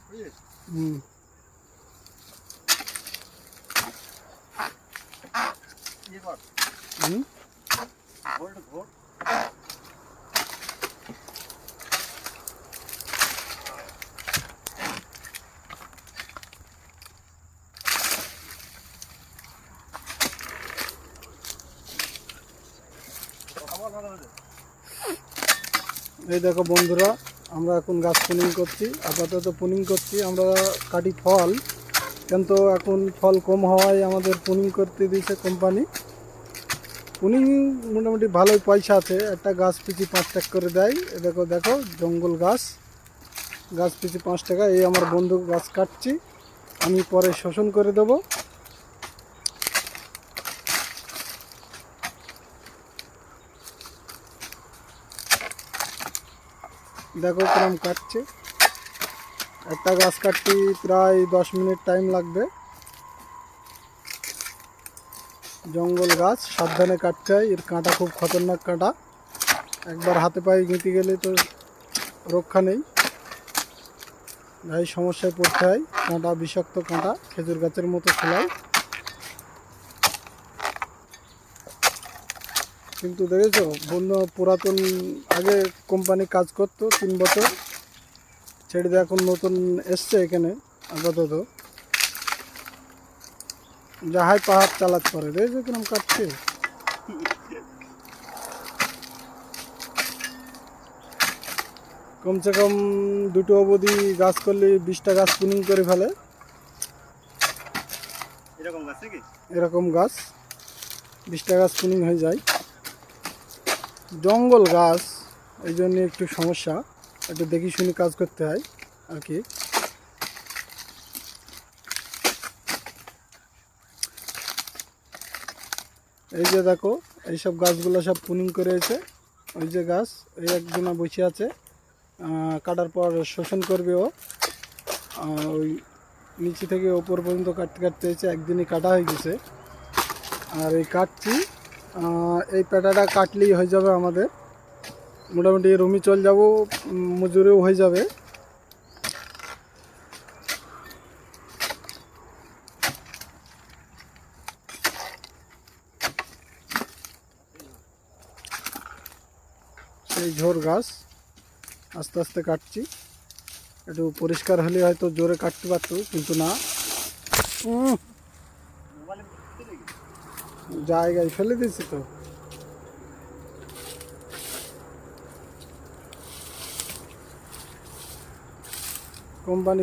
হুম হুম এই দেখো বন্ধুরা, আমরা এখন গাছ পুনিং করছি। আপাতত পুনিং করছি আমরা, কাটি ফল, কিন্তু এখন ফল কম হওয়ায় আমাদের পুনিং করতে দিয়েছে কোম্পানি। পুনিং মোটামুটি ভালোই পয়সা আছে, একটা গাছ পিছু 5 টাকা করে দেয়। এ দেখো দেখো জঙ্গল গাছ, গাছ পিছু 5 টাকা। এই আমার বন্ধু গাছ কাটছি, আমি পরে শোষণ করে দেবো। দেখো কিরম কাটছে, একটা গাছ কাটতে প্রায় 10 মিনিট টাইম লাগবে। জঙ্গল গাছ সাবধানে কাটতে হয়, এর কাঁটা খুব খতরনাক কাঁটা, একবার হাতে পায়ে গেঁথে গেলে তো রক্ষা নেই, ভাই সমস্যায় পড়তে হয়। কাঁটা বিষাক্ত কাঁটা, খেজুর গাছের মতো ফেলায়। কিন্তু দেখেছো বন্ধু, পুরাতন আগে কোম্পানি কাজ করতো 3 বছর, ছেড়ে দিয়ে এখন নতুন এসছে এখানে। আপাতত যাহাই পাহাড় চালাতে পারে, দেখেছো কিরম কাটছে। কমসে কম দুটো অবধি গাছ করলে 20টা গাছ পুনিং করে ফেলে। এরকম গাছ 20টা গাছ পুনিং হয়ে যায়। জঙ্গল গাছ, এই জন্য একটু সমস্যা, একটু দেখি শুনি কাজ করতে হয় আর কি। এই যে দেখো এইসব গাছগুলো সব পুনিং করেছে। ওই যে গাছ, এই একজনা বসে আছে, কাটার পর শোষণ করবে ও। ওই নিচে থেকে ওপর পর্যন্ত কাটতে কাটতে এসে একদিনই কাটা হয়ে গেছে। আর এই কাটছি, এই পেটাটা কাটলেই হয়ে যাবে আমাদের, মোটামুটি রুমি চল যাব, মজুরিও হয়ে যাবে। সেই ঝোর গাছ আস্তে আস্তে কাটছি, একটু পরিষ্কার হলে হয়তো জোরে কাটতে পারতো, কিন্তু না, জায়গায় ফেলে দিয়েছি তো। কোম্পানি